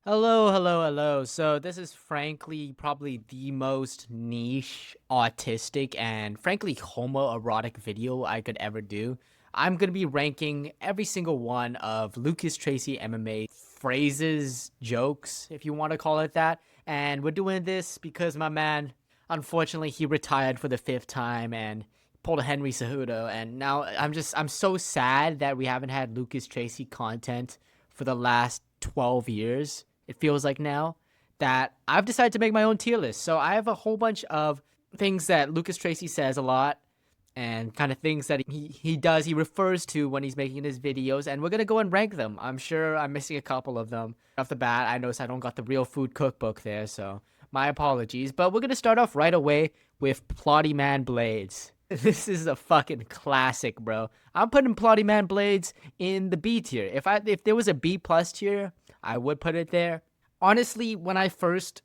Hello, hello, hello. So this is frankly probably the most niche, autistic, and frankly homoerotic video I could ever do. I'm gonna be ranking every single one of Lucas Tracy MMA phrases, jokes, if you want to call it that. And we're doing this because my man, unfortunately, he retired for the fifth time and pulled a Henry Cejudo. And now I'm so sad that we haven't had Lucas Tracy content for the last 12 years. It feels like now that I've decided to make my own tier list. So I have a whole bunch of things that Lucas Tracy says a lot and kind of things that he refers to when he's making his videos, and we're gonna go and rank them. I'm sure I'm missing a couple of them. Off the bat, I noticed I don't got the real food cookbook there, so my apologies. But we're gonna start off right away with Plotty Man Blades. This is a fucking classic, bro. I'm putting Plotty Man Blades in the B tier. If there was a B plus tier, I would put it there. Honestly, when I first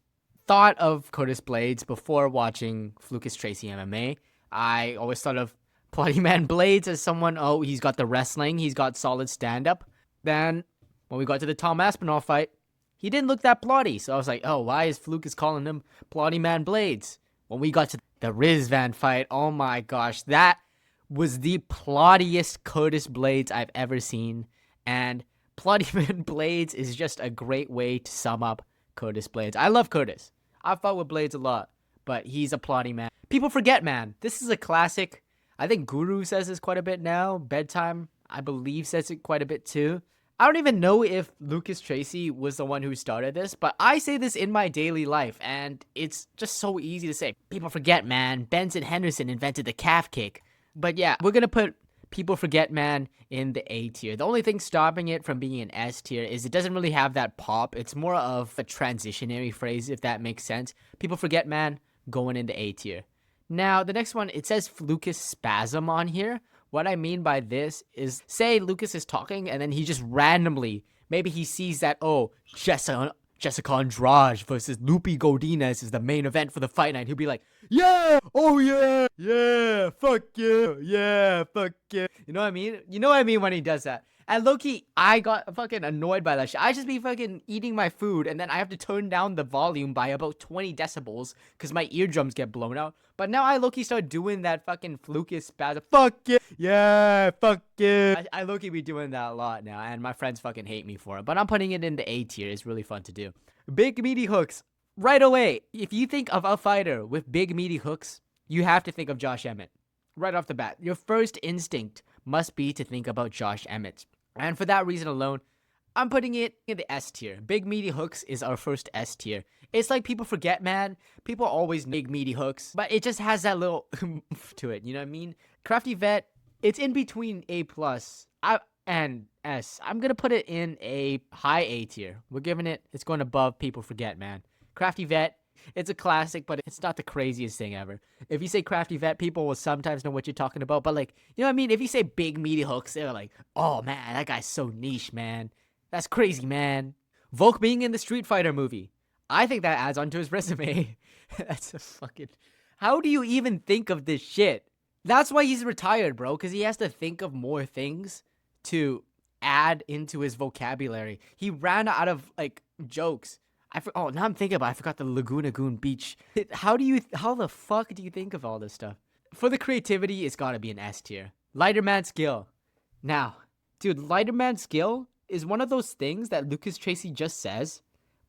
thought of Curtis Blades before watching Lucas Tracy MMA, I always thought of Bloody Man Blades as someone, oh, he's got the wrestling, he's got solid stand up. Then, when we got to the Tom Aspinall fight, he didn't look that plotty. So I was like, oh, why is Lucas calling him Bloody Man Blades? When we got to the Rizvan fight, oh my gosh, that was the plottiest Curtis Blades I've ever seen. And Bloody Man Blades is just a great way to sum up Curtis Blades. I love Curtis. I fought with Blades a lot, but he's a plotty man. People forget, man. This is a classic. I think Guru says this quite a bit now. Bedtime, I believe, says it quite a bit too. I don't even know if Lucas Tracy was the one who started this, but I say this in my daily life, and it's just so easy to say. People forget, man. Benson Henderson invented the calf kick. But yeah, we're gonna put People Forget Man in the A tier. The only thing stopping it from being an S tier is it doesn't really have that pop. It's more of a transitionary phrase, if that makes sense. People Forget Man going in the A tier. Now, the next one, it says Lucas Spasm on here. What I mean by this is, say Lucas is talking and then he just randomly, maybe he sees that, oh, Jessica Andrade versus Lupe Godinez is the main event for the fight night. He'll be like, yeah, oh yeah, yeah, fuck yeah, fuck yeah. You know what I mean? You know what I mean when he does that. And Loki, I got fucking annoyed by that shit. I just be fucking eating my food and then I have to turn down the volume by about 20 decibels because my eardrums get blown out. But now I Loki start doing that fucking Lucas spasm. Fuck yeah, fuck yeah. I Loki be doing that a lot now, and my friends fucking hate me for it. But I'm putting it in the A tier. It's really fun to do. Big meaty hooks. Right away, if you think of a fighter with big meaty hooks, you have to think of Josh Emmett. Right off the bat, your first instinct must be to think about Josh Emmett. And for that reason alone, I'm putting it in the S tier. Big meaty hooks is our first S tier. It's like people forget, man. People always big meaty hooks, but it just has that little to it. You know what I mean? Crafty Vet, it's in between A plus and S. I'm gonna put it in a high A tier. It's going above People Forget, man. Crafty Vet, it's a classic, but it's not the craziest thing ever. If you say Crafty Vet, people will sometimes know what you're talking about, but like, you know what I mean? If you say big meaty hooks, they're like, oh man, that guy's so niche, man. That's crazy, man. Volk being in the Street Fighter movie. I think that adds onto his resume. That's a fucking... How do you even think of this shit? That's why he's retired, bro, because he has to think of more things to add into his vocabulary. He ran out of, like, jokes. Now I'm thinking about it. I forgot the Laguna Goon Beach. How the fuck do you think of all this stuff? For the creativity, it's gotta be an S tier. Lighterman skill. Now, dude, Lighterman skill is one of those things that Lucas Tracy just says,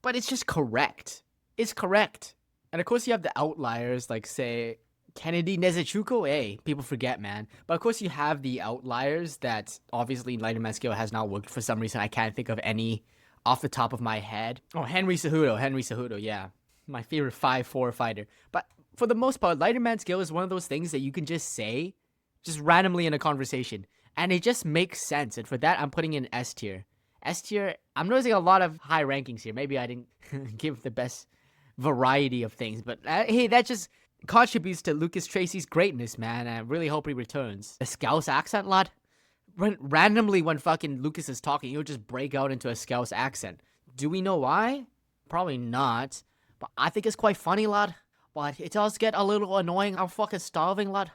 but it's just correct. It's correct. And of course you have the outliers, like say Kennedy Nezuchuko. Hey, people forget, man. But of course you have the outliers that obviously Lighterman skill has not worked for some reason. I can't think of any off the top of my head. Oh, Henry Cejudo, yeah. My favorite 5'4" fighter. But for the most part, Lighterman skill is one of those things that you can just say, just randomly in a conversation. And it just makes sense. And for that, I'm putting in S tier. S tier, I'm noticing a lot of high rankings here. Maybe I didn't give the best variety of things. But hey, that just contributes to Lucas Tracy's greatness, man. I really hope he returns. A Scouse accent, lad? Randomly when fucking Lucas is talking, he'll just break out into a Scouse accent. Do we know why? Probably not. But I think it's quite funny, lad. But it does get a little annoying. I'm fucking starving, lad.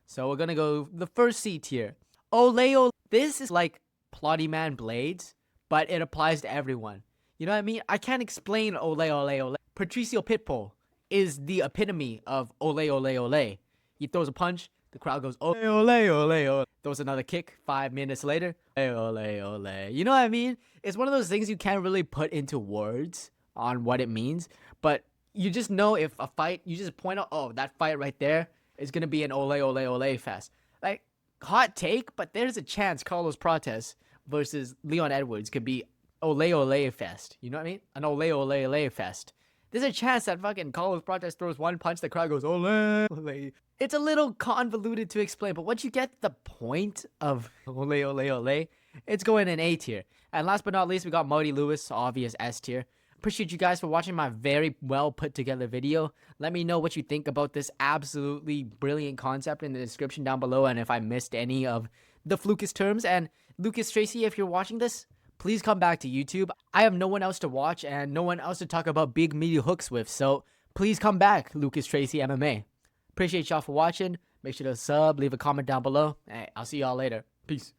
So we're gonna go the first C tier. Oleo. This is like Plotty Man Blades, but it applies to everyone. You know what I mean? I can't explain ole ole ole. Patricio Pitbull is the epitome of ole ole ole. He throws a punch, the crowd goes ole ole ole ole. Throws another kick. 5 minutes later, ole ole ole. You know what I mean? It's one of those things you can't really put into words on what it means, but you just know if a fight, you just point out, oh, that fight right there is gonna be an ole ole ole fest. Like, hot take, but there's a chance Carlos Prates versus Leon Edwards could be ole ole fest. You know what I mean? An ole ole ole fest. There's a chance that fucking Carlos Prates throws one punch, the crowd goes ole ole. It's a little convoluted to explain, but once you get the point of ole ole ole, it's going in A tier. And last but not least, we got Marty Lewis, obvious S tier. Appreciate you guys for watching my very well put together video. Let me know what you think about this absolutely brilliant concept in the description down below, and if I missed any of the Flukus terms. And Lucas Tracy, if you're watching this, please come back to YouTube. I have no one else to watch and no one else to talk about big meaty hooks with, so please come back, Lucas Tracy MMA. Appreciate y'all for watching. Make sure to sub, leave a comment down below. Hey, I'll see y'all later. Peace.